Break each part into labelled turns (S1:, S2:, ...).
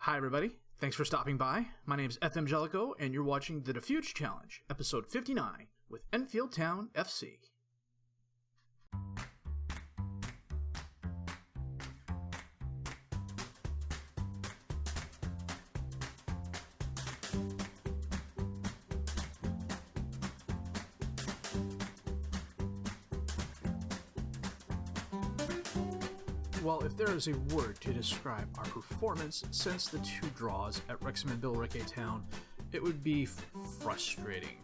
S1: Hi everybody, thanks for stopping by. My name is FM18 and you're watching the Dafuge Challenge, episode 59 with Enfield Town FC. Well, if there is a word to describe our performance since the two draws at Wrexham and Billericay Town, it would be frustrating.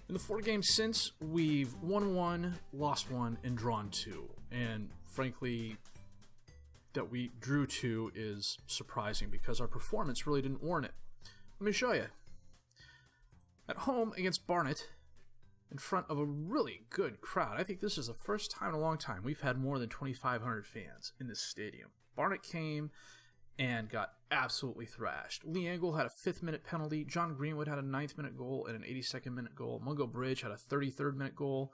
S1: In the 4 games since, we've won 1, lost 1, and drawn 2. And frankly, that we drew 2 is surprising because our performance really didn't warrant it. Let me show you. At home against Barnet, in front of a really good crowd. I think this is the first time in a long time we've had more than 2,500 fans in this stadium. Barnet came and got absolutely thrashed. Lee Angle had a 5th-minute penalty. John Greenwood had a 9th-minute goal and an 82nd-minute goal. Mungo Bridge had a 33rd-minute goal.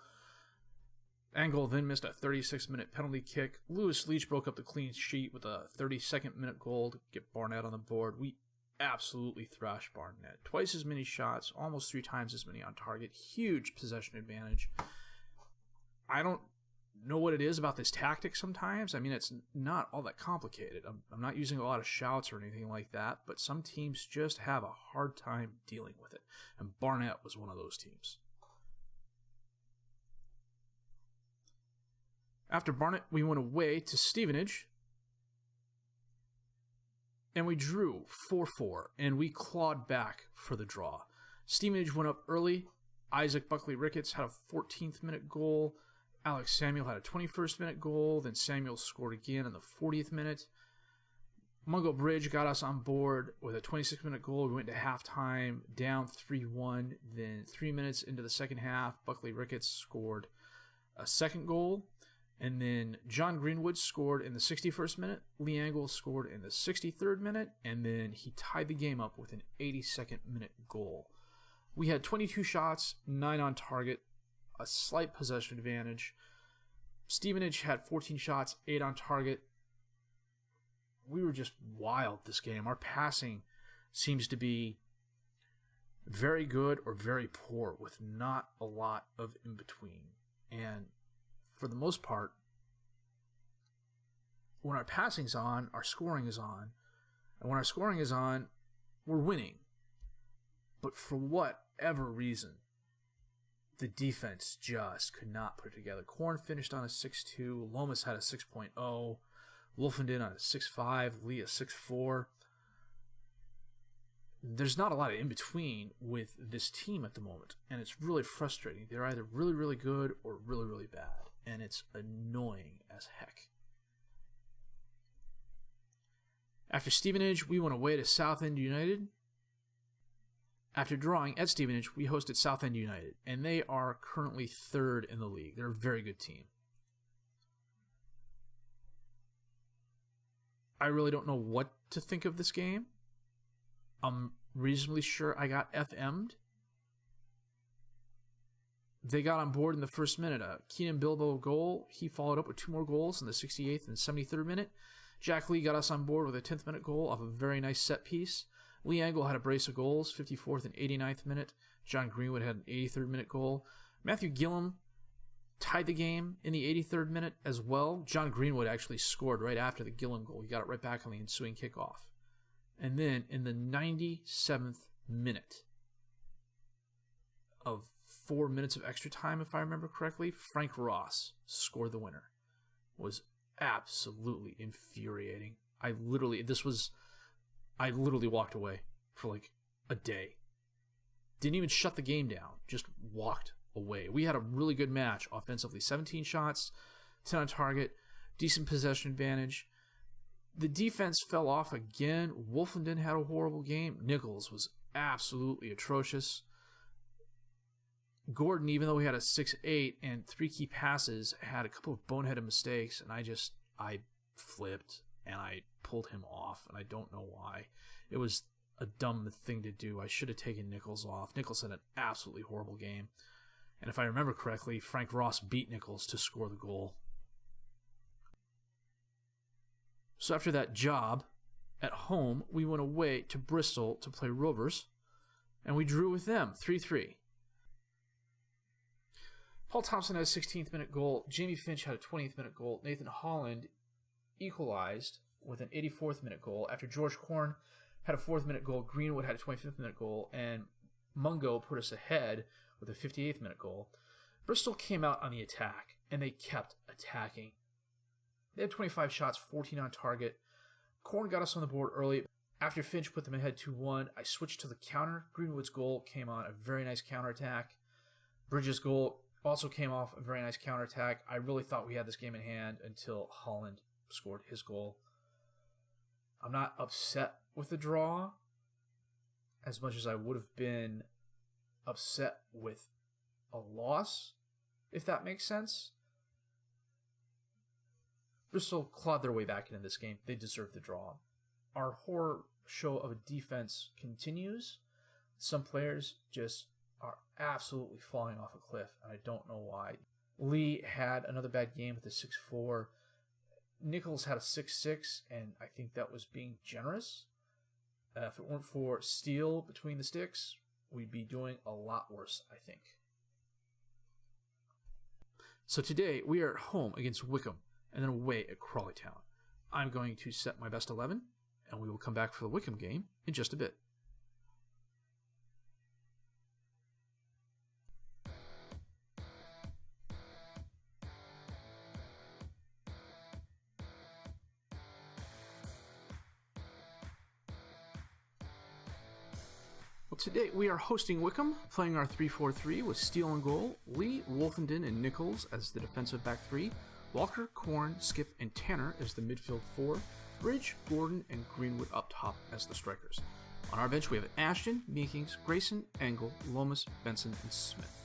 S1: Angle then missed a 36th-minute penalty kick. Lewis Leach broke up the clean sheet with a 32nd-minute goal to get Barnet on the board. We absolutely thrashed Barnet. Twice as many shots, almost 3 times as many on target. Huge possession advantage. I don't know what it is about this tactic sometimes. I mean, it's not all that complicated. I'm not using a lot of shouts or anything like that, but some teams just have a hard time dealing with it. And Barnet was one of those teams. After Barnet, we went away to Stevenage, and we drew 4-4, and we clawed back for the draw. Stevenage went up early. Isaac Buckley-Ricketts had a 14th-minute goal. Alex Samuel had a 21st-minute goal. Then Samuel scored again in the 40th minute. Mungo Bridge got us on board with a 26th-minute goal. We went to halftime, down 3-1. Then 3 minutes into the second half, Buckley-Ricketts scored a second goal. And then John Greenwood scored in the 61st minute. Lee Angle scored in the 63rd minute. And then he tied the game up with an 82nd minute goal. We had 22 shots, 9 on target, a slight possession advantage. Stevenage had 14 shots, 8 on target. We were just wild this game. Our passing seems to be very good or very poor with not a lot of in between. And for the most part, when our passing's on, our scoring is on. And when our scoring is on, we're winning. But for whatever reason, the defense just could not put it together. Korn finished on a 6-2. Lomas had a 6.0. Wolfenden on a 6.5. Lee a 6.4. There's not a lot of in-between with this team at the moment, and it's really frustrating. They're either really, really good or really, really bad, and it's annoying as heck. After Stevenage, we went away to Southend United. After drawing at Stevenage, we hosted Southend United, and they are currently 3rd in the league. They're a very good team. I really don't know what to think of this game. I'm reasonably sure I got FM'd. They got on board in the first minute. A Keenan Bilbo goal. He followed up with 2 more goals in the 68th and 73rd minute. Jack Lee got us on board with a 10th minute goal off a very nice set piece. Lee Angle had a brace of goals, 54th and 89th minute. John Greenwood had an 83rd minute goal. Matthew Gillum tied the game in the 83rd minute as well. John Greenwood actually scored right after the Gillum goal. He got it right back on the ensuing kickoff. And then in the 97th minute of 4 minutes of extra time, if I remember correctly, Frank Ross scored the winner. It was absolutely infuriating. I literally walked away for like a day. Didn't even shut the game down. Just walked away. We had a really good match offensively. 17 shots, 10 on target, decent possession advantage. The defense fell off again. Wolfenden had a horrible game. Nichols was absolutely atrocious. Gordon, even though he had a 6.8 and 3 key passes, had a couple of boneheaded mistakes, and I flipped and I pulled him off, and I don't know why. It was a dumb thing to do. I should have taken Nichols off. Nichols had an absolutely horrible game. And if I remember correctly, Frank Ross beat Nichols to score the goal. So after that job, At home, we went away to Bristol to play Rovers, and we drew with them 3-3. Paul Thompson had a 16th minute goal. Jamie Finch had a 20th minute goal. Nathan Holland equalized with an 84th minute goal after George Korn had a 4th minute goal. Greenwood had a 25th minute goal, and Mungo put us ahead with a 58th minute goal. Bristol came out on the attack, and they kept attacking. They had 25 shots, 14 on target. Korn got us on the board early. After Finch put them ahead 2-1, I switched to the counter. Greenwood's goal came on a very nice counterattack. Bridges' goal also came off a very nice counterattack. I really thought we had this game in hand until Holland scored his goal. I'm not upset with the draw as much as I would have been upset with a loss, if that makes sense. Bristol clawed their way back into this game. They deserved the draw. Our horror show of a defense continues. Some players just are absolutely falling off a cliff, and I don't know why. Lee had another bad game with a 6-4. Nichols had a 6-6, and I think that was being generous. If it weren't for Steele between the sticks, we'd be doing a lot worse, I think. So today, we are at home against Wycombe, and then away at Crawley Town. I'm going to set my best 11, and we will come back for the Wycombe game in just a bit. Today we are hosting Wycombe, playing our 3-4-3 with Steele in goal, Lee, Wolfenden, and Nichols as the defensive back three, Walker, Korn, Skip, and Tanner as the midfield four, Bridge, Gordon, and Greenwood up top as the strikers. On our bench we have Ashton, Meekings, Grayson, Engel, Lomas, Benson, and Smith.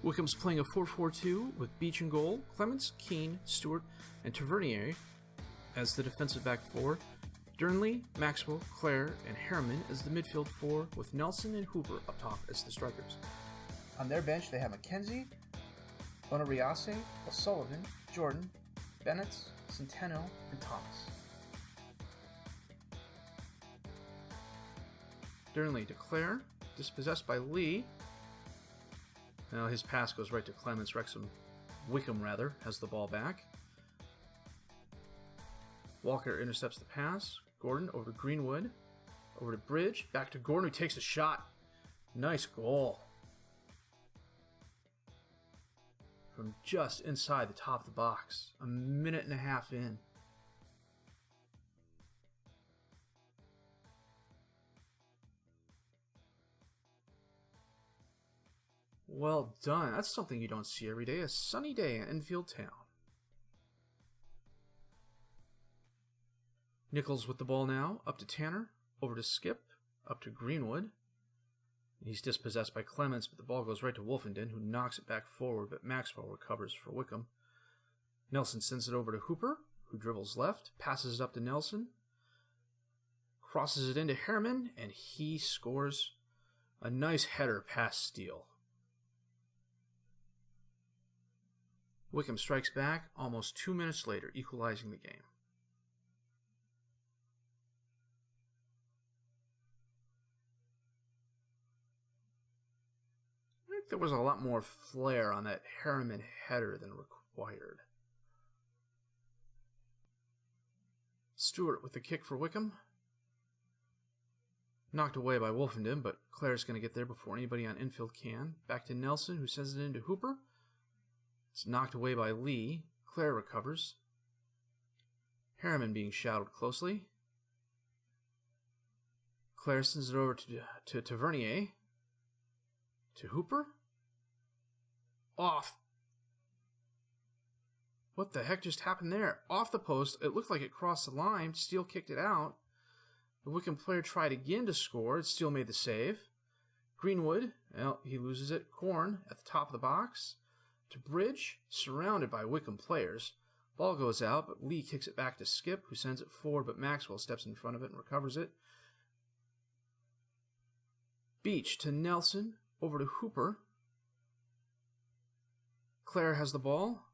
S1: Wycombe's playing a 4-4-2 with Beach in goal, Clements, Keane, Stewart, and Tavernier as the defensive back four, Durnley, Maxwell, Clare, and Harriman as the midfield four, with Nelson and Hooper up top as the strikers. On their bench, they have McKenzie, Onariase, O'Sullivan, Jordan, Bennett, Centeno, and Thomas. Durnley to Clare, dispossessed by Lee. Now his pass goes right to Clements. Wycombe has the ball back. Walker intercepts the pass. Gordon over to Greenwood. Over to Bridge. Back to Gordon, who takes a shot. Nice goal. From just inside the top of the box. A minute and a half in. Well done. That's something you don't see every day. A sunny day in Enfield Town. Nichols with the ball now, up to Tanner, over to Skip, up to Greenwood. He's dispossessed by Clements, but the ball goes right to Wolfenden, who knocks it back forward, but Maxwell recovers for Wycombe. Nelson sends it over to Hooper, who dribbles left, passes it up to Nelson, crosses it into Harriman, and he scores a nice header past Steele. Wycombe strikes back almost 2 minutes later, equalizing the game. There was a lot more flair on that Harriman header than required. Stewart with the kick for Wycombe. Knocked away by Wolfenden, but Clare's going to get there before anybody on Enfield can. Back to Nelson, who sends it into Hooper. It's knocked away by Lee. Clare recovers. Harriman being shadowed closely. Clare sends it over to Tavernier. To Hooper. Off. What the heck just happened there? Off the post. It looked like it crossed the line. Steele kicked it out. The Wycombe player tried again to score. Steele made the save. Greenwood, well, he loses it. Korn at the top of the box. To Bridge, surrounded by Wycombe players. Ball goes out, but Lee kicks it back to Skip, who sends it forward, but Maxwell steps in front of it and recovers it. Beach to Nelson. Over to Hooper. Clare has the ball.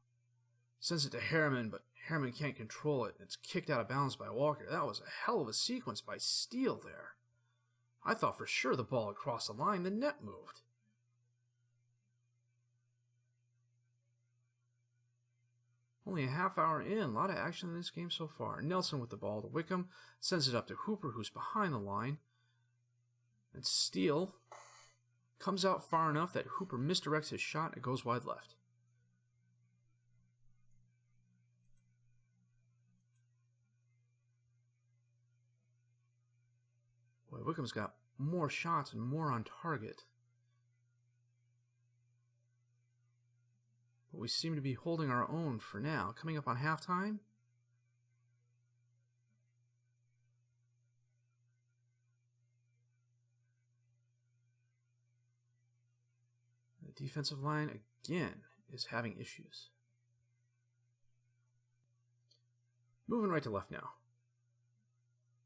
S1: Sends it to Harriman, but Harriman can't control it. It's kicked out of bounds by Walker. That was a hell of a sequence by Steele there. I thought for sure the ball had crossed the line. The net moved. Only a half hour in. A lot of action in this game so far. Nelson with the ball to Wycombe. Sends it up to Hooper, who's behind the line. And Steele comes out far enough that Hooper misdirects his shot and it goes wide left. Boy, Wycombe's got more shots and more on target. But we seem to be holding our own for now. Coming up on halftime. The defensive line, again, is having issues. Moving right to left now.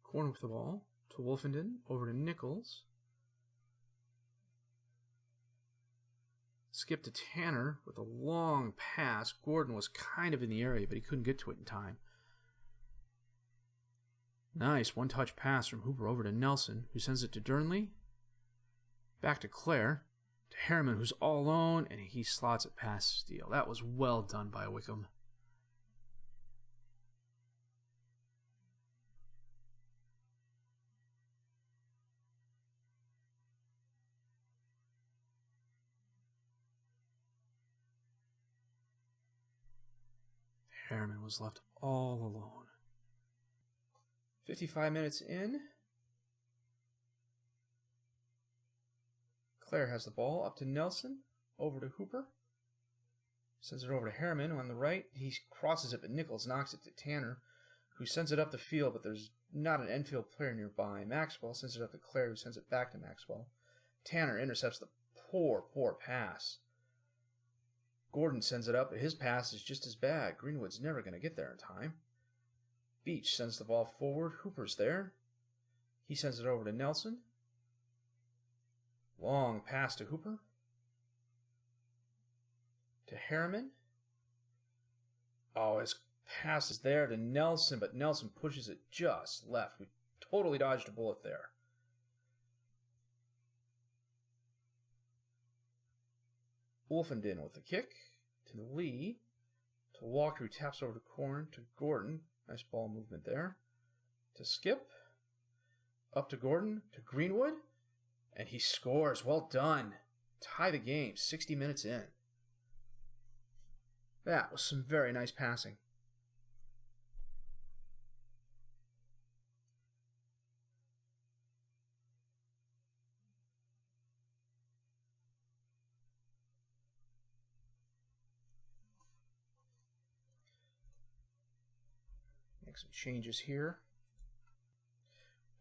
S1: Corner with the ball to Wolfenden, over to Nichols. Skip to Tanner with a long pass. Gordon was kind of in the area, but he couldn't get to it in time. Nice one-touch pass from Hooper over to Nelson, who sends it to Durnley. Back to Clare, to Harriman, who's all alone, and he slots it past Steele. That was well done by Wycombe. Harriman was left all alone. 55 minutes in. Clare has the ball up to Nelson, over to Hooper. Sends it over to Harriman on the right. He crosses it, but Nichols knocks it to Tanner, who sends it up the field, but there's not an Enfield player nearby. Maxwell sends it up to Clare, who sends it back to Maxwell. Tanner intercepts the poor pass. Gordon sends it up, but his pass is just as bad. Greenwood's never going to get there in time. Beach sends the ball forward. Hooper's there. He sends it over to Nelson. Long pass to Hooper. To Harriman. Oh, his pass is there to Nelson, but Nelson pushes it just left. We totally dodged a bullet there. Wolfenden with the kick to Lee, to Walker, who taps over to Corn, to Gordon. Nice ball movement there. To Skip, up to Gordon, to Greenwood, and he scores. Well done. Tie the game, 60 minutes in. That was some very nice passing. Make some changes here.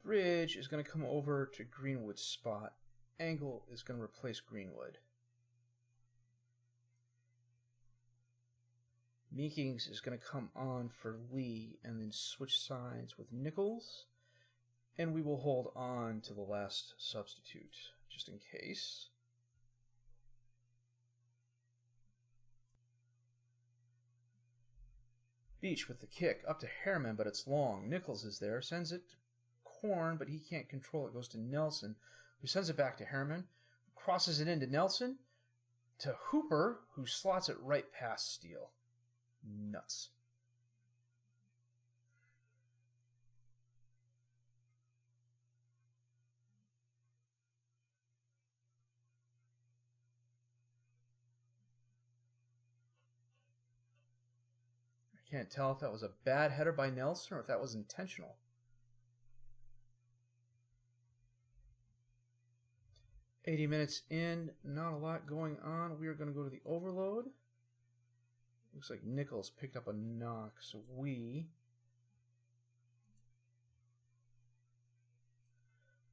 S1: Bridge is going to come over to Greenwood's spot. Angle is going to replace Greenwood. Meekings is going to come on for Lee and then switch sides with Nichols. And we will hold on to the last substitute, just in case. Beach with the kick up to Harriman, but it's long. Nichols is there, sends it to Corn, but he can't control it. Goes to Nelson, who sends it back to Harriman, crosses it into Nelson, to Hooper, who slots it right past Steele. Nuts. Can't tell if that was a bad header by Nelson or if that was intentional. $80 minutes in, not a lot going on. We are going to go to the overload. Looks like Nichols picked up a knock, so we're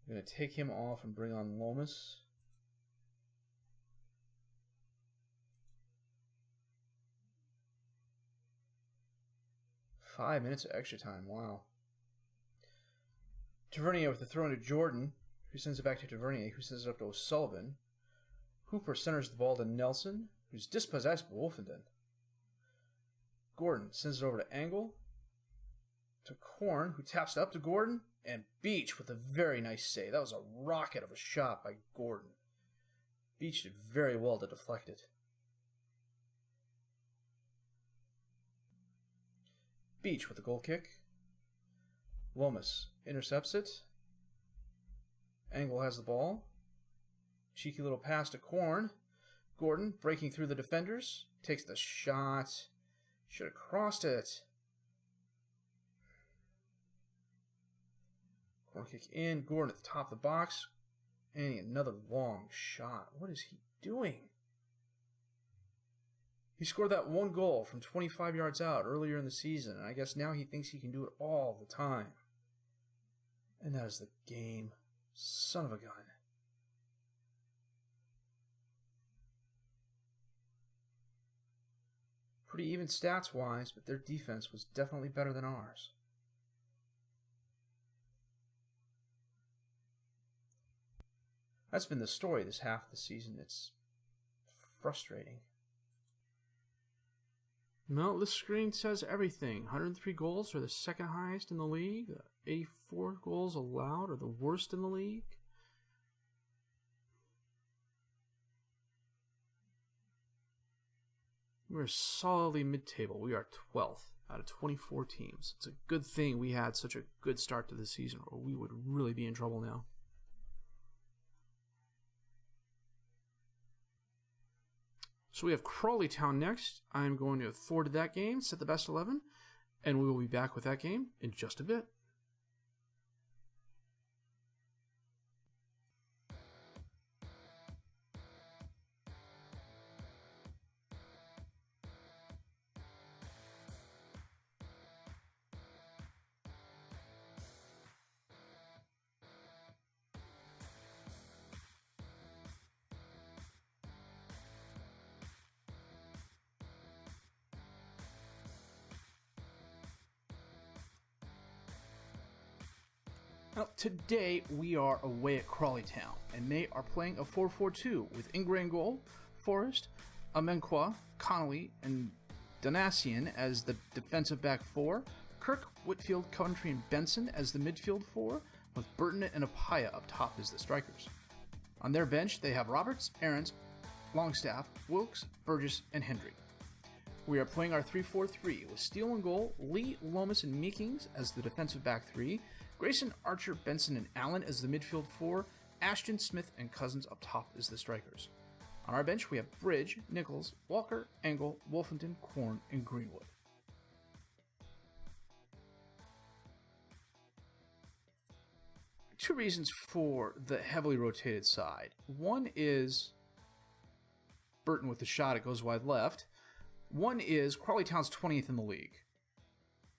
S1: going to take him off and bring on Lomas. Five minutes of extra time, wow. Tavernier with the throw into Jordan, who sends it back to Tavernier, who sends it up to O'Sullivan. Hooper centers the ball to Nelson, who's dispossessed by Wolfenden. Gordon sends it over to Angle, to Korn, who taps it up to Gordon, and Beach with a very nice save. That was a rocket of a shot by Gordon. Beach did very well to deflect it. Beach with the goal kick. Lomas intercepts it. Angle has the ball. Cheeky little pass to Korn. Gordon breaking through the defenders. Takes the shot. Should have crossed it. Korn kick in. Gordon at the top of the box. And another long shot. What is he doing? He scored that one goal from 25 yards out earlier in the season, and I guess now he thinks he can do it all the time. And that is the game. Son of a gun. Pretty even stats-wise, but their defense was definitely better than ours. That's been the story this half of the season. It's frustrating. No, this screen says everything. 103 goals are the second highest in the league. 84 goals allowed are the worst in the league. We're solidly mid-table. We are 12th out of 24 teams. It's a good thing we had such a good start to the season, or we would really be in trouble now. So we have Crawley Town next. I'm going to forward to that game, set the best 11, and we will be back with that game in just a bit. Now, today we are away at Crawley Town, and they are playing a 4-4-2 with Ingray in goal, Forrest, Amenqua, Connolly, and Donasian as the defensive back four, Kirk, Whitfield, Coventry, and Benson as the midfield four, with Burton and Apaya up top as the strikers. On their bench, they have Roberts, Aarons, Longstaff, Wilkes, Burgess, and Hendry. We are playing our 3-4-3 with Steele in goal, Lee, Lomas, and Meekings as the defensive back three, Grayson, Archer, Benson, and Allen as the midfield four, Ashton, Smith, and Cousins up top as the strikers. On our bench, we have Bridge, Nichols, Walker, Angle, Wolfenton, Korn, and Greenwood. Two reasons for the heavily rotated side. One is Burton with the shot, it goes wide left. One is Crawley Town's 20th in the league.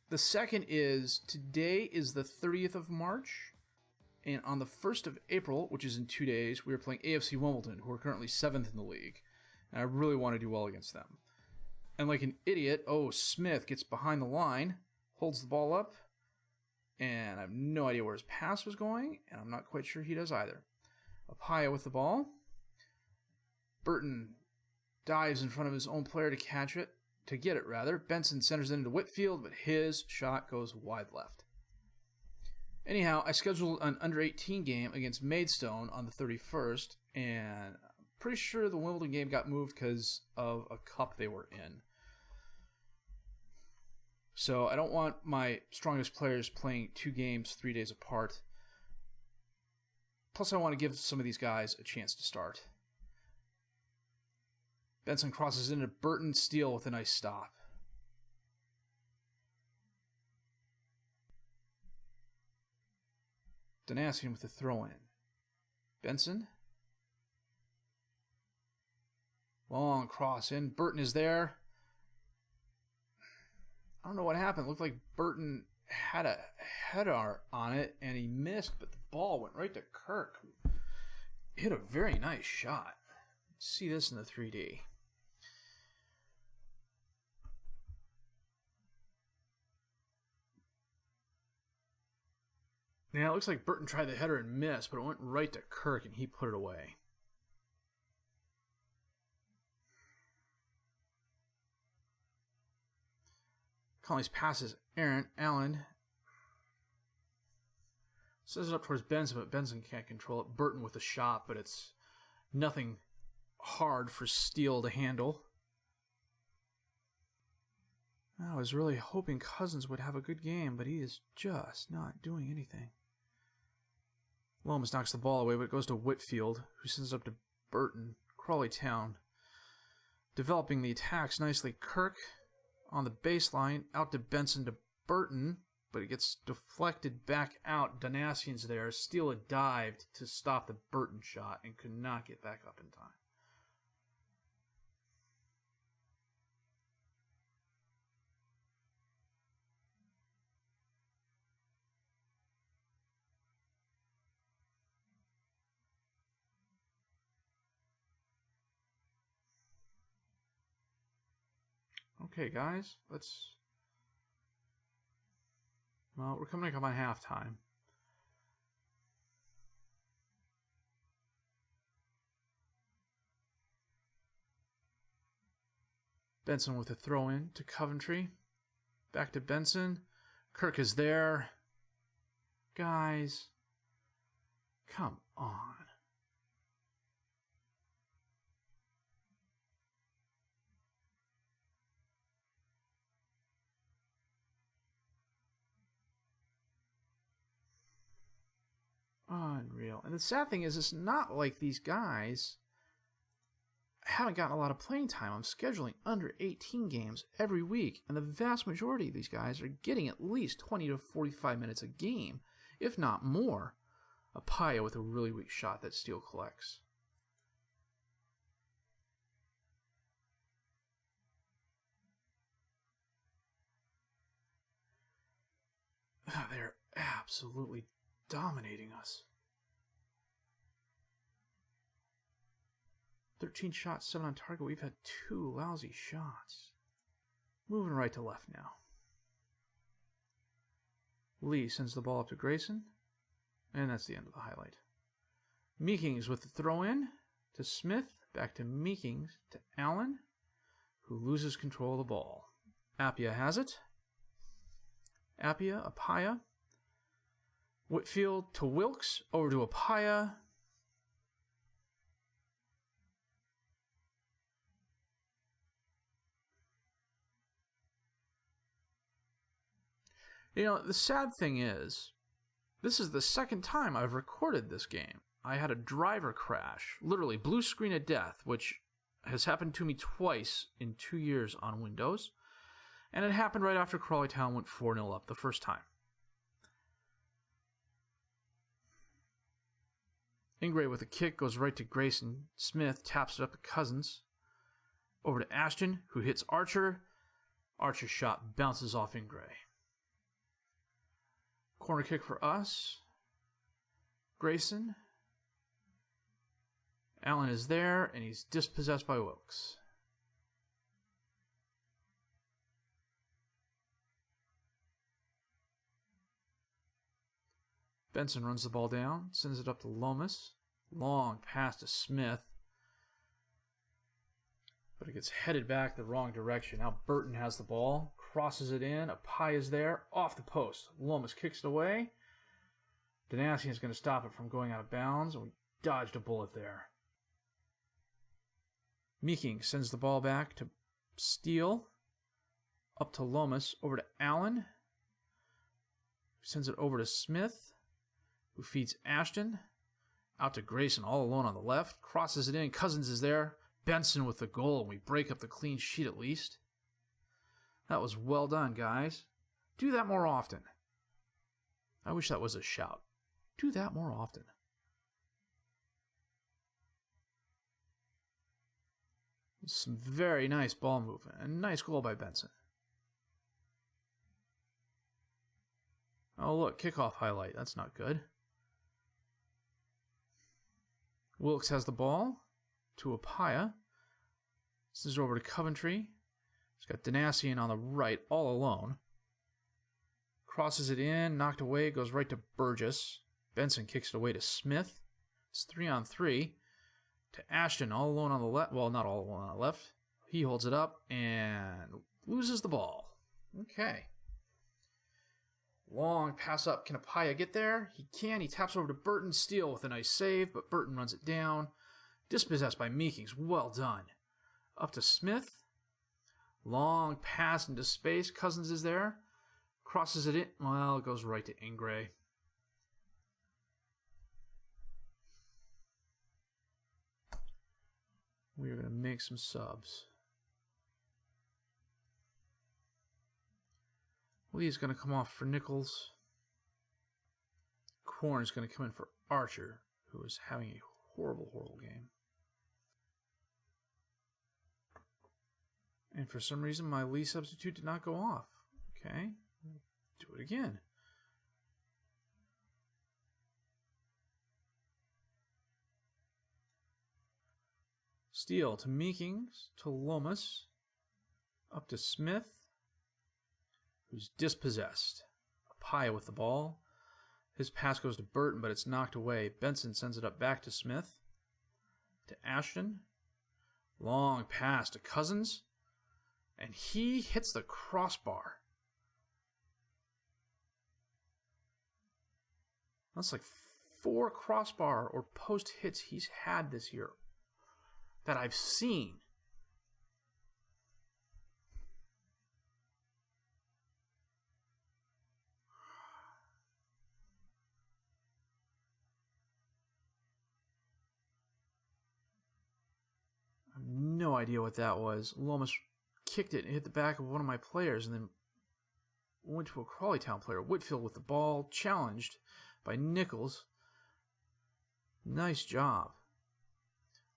S1: The second is today is the 30th of March, and on the 1st of April, which is in 2 days, we are playing AFC Wimbledon, who are currently 7th in the league, and I really want to do well against them. And like an idiot, Smith gets behind the line, holds the ball up, and I have no idea where his pass was going, and I'm not quite sure he does either. Apaya with the ball. Burton dives in front of his own player to catch it. To get it, rather. Benson centers it into Whitfield, but his shot goes wide left. Anyhow, I scheduled an under-18 game against Maidstone on the 31st, and I'm pretty sure the Wimbledon game got moved because of a cup they were in. So I don't want my strongest players playing 2 games 3 days apart. Plus, I want to give some of these guys a chance to start. Benson crosses into Burton, Steele with a nice stop. Donasian with the throw-in. Benson. Long cross in. Burton is there. I don't know what happened. It looked like Burton had a header on it, and he missed, but the ball went right to Kirk, who hit a very nice shot. Let's see this in the 3D. Yeah, it looks like Burton tried the header and missed, but it went right to Kirk, and he put it away. Crawley's passes errant. Allen says it up towards Benson, but Benson can't control it. Burton with a shot, but it's nothing hard for Steele to handle. I was really hoping Cousins would have a good game, but he is just not doing anything. Lomas knocks the ball away, but it goes to Whitfield, who sends it up to Burton. Crawley Town developing the attacks nicely. Kirk on the baseline, out to Benson to Burton, but it gets deflected back out. Donasian's there. Steele had dived to stop the Burton shot and could not get back up in time. Okay, guys, well, we're coming up on halftime. Benson with a throw-in to Coventry. Back to Benson. Kirk is there. Guys, come on. Unreal. And the sad thing is, it's not like these guys haven't gotten a lot of playing time. I'm scheduling under 18 games every week, and the vast majority of these guys are getting at least 20 to 45 minutes a game, if not more. Apaya with a really weak shot that Steele collects. They're absolutely dominating us. 13 shots, 7 on target. We've had 2 lousy shots. Moving right to left now. Lee sends the ball up to Grayson. And that's the end of the highlight. Meekings with the throw-in to Smith. Back to Meekings to Allen, who loses control of the ball. Appia has it. Appia, Apaya. Whitfield to Wilkes, over to Apaya. You know, the sad thing is, this is the second time I've recorded this game. I had a driver crash, literally blue screen of death, which has happened to me twice in 2 years on Windows. And it happened right after Crawley Town went 4-0 up the first time. Ingray with a kick goes right to Grayson. Smith taps it up to Cousins. Over to Ashton, who hits Archer. Archer's shot bounces off Ingray. Corner kick for us. Grayson. Allen is there, and he's dispossessed by Wilkes. Benson runs the ball down, sends it up to Lomas. Long pass to Smith. But it gets headed back the wrong direction. Now Burton has the ball, crosses it in. Apaya is there, off the post. Lomas kicks it away. Donasian is going to stop it from going out of bounds, and we dodged a bullet there. Meeking sends the ball back to Steele. Up to Lomas, over to Allen. Sends it over to Smith, who feeds Ashton. Out to Grayson, all alone on the left. Crosses it in. Cousins is there. Benson with the goal, and we break up the clean sheet at least. That was well done, guys. Do that more often. I wish that was a shout. Do that more often. Some very nice ball movement. A nice goal by Benson. Oh, look, kickoff highlight. That's not good. Wilkes has the ball to Apaya. This is over to Coventry. He's got Donasian on the right, all alone. Crosses it in, knocked away, goes right to Burgess. Benson kicks it away to Smith. It's 3-on-3. To Ashton, all alone on the left. Well, not all alone on the left. He holds it up and loses the ball. Okay. Long pass up. Can Apaya get there? He can. He taps over to Burton. Steele with a nice save, but Burton runs it down. Dispossessed by Meekings. Well done. Up to Smith. Long pass into space. Cousins is there. Crosses it in. Well, it goes right to Ingray. We are going to make some subs. Lee's going to come off for Nichols. Korn is going to come in for Archer, who is having a horrible, horrible game. And for some reason, my Lee substitute did not go off. Okay, do it again. Steele to Meekings, to Lomas, up to Smith, who's dispossessed. Apaya with the ball. His pass goes to Burton, but it's knocked away. Benson sends it up back to Smith, to Ashton. Long pass to Cousins, and he hits the crossbar. That's like 4 crossbar or post hits he's had this year that I've seen. I have no idea what that was. Lomas kicked it and hit the back of one of my players and then went to a Crawley Town player. Whitfield with the ball, challenged by Nichols. Nice job.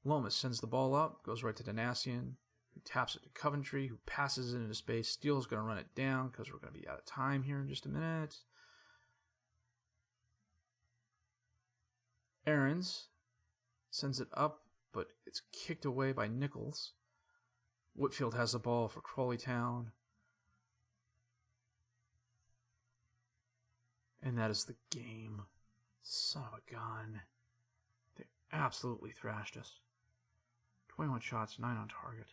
S1: Lomas sends the ball up, goes right to Donasian, who taps it to Coventry, who passes it into space. Steele's going to run it down because we're going to be out of time here in just a minute. Aarons sends it up, but it's kicked away by Nichols. Whitfield has the ball for Crawley Town. And that is the game. Son of a gun. They absolutely thrashed us. 21 shots, 9 on target.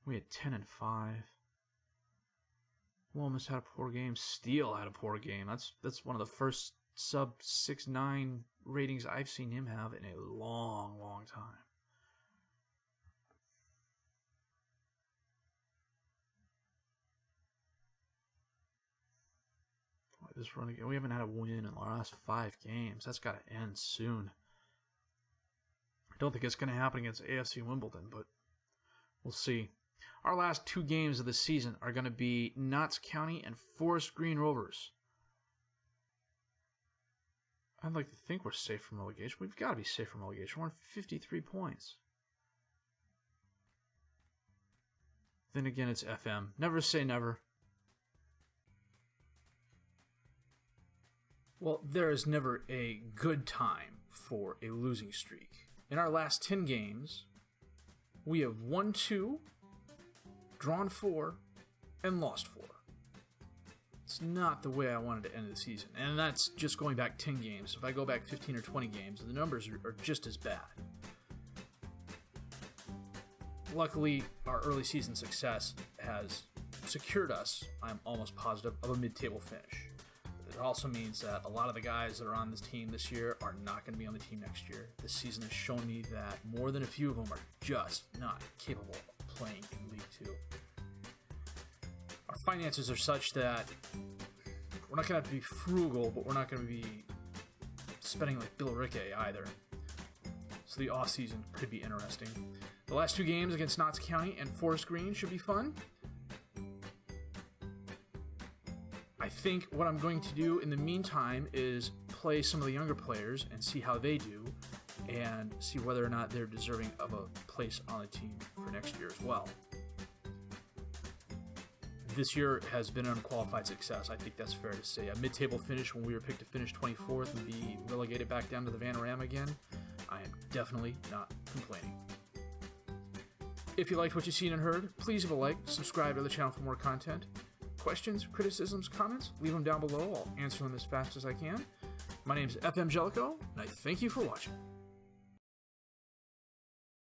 S1: We had 10 and 5. Lomas had a poor game. Steele had a poor game. That's one of the first sub 6-9 ratings I've seen him have in a long, long time. Boy, this run again. We haven't had a win in the last 5 games. That's got to end soon. I don't think it's going to happen against AFC Wimbledon, but we'll see. Our last 2 games of the season are going to be Notts County and Forest Green Rovers. I'd like to think we're safe from relegation. We've got to be safe from relegation. We're on 53 points. Then again, it's FM. Never say never. Well, there is never a good time for a losing streak. In our last 10 games, we have won 2, drawn 4, and lost 4. It's not the way I wanted to end the season. And that's just going back 10 games. If I go back 15 or 20 games, the numbers are just as bad. Luckily, our early season success has secured us, I'm almost positive, of a mid-table finish. It also means that a lot of the guys that are on this team this year are not going to be on the team next year. This season has shown me that more than a few of them are just not capable of playing in League 2. Our finances are such that we're not going to have to be frugal, but we're not going to be spending like Bill Rickey either. So the off-season could be interesting. The last 2 games against Notts County and Forest Green should be fun. I think what I'm going to do in the meantime is play some of the younger players and see how they do and see whether or not they're deserving of a place on the team for next year as well. This year has been an unqualified success. I think that's fair to say. A mid-table finish when we were picked to finish 24th and be relegated back down to the Vanarama again, I am definitely not complaining. If you liked what you've seen and heard, please leave a like, subscribe to the channel for more content. Questions, criticisms, comments, leave them down below. I'll answer them as fast as I can. My name is FM18, and I thank you for watching.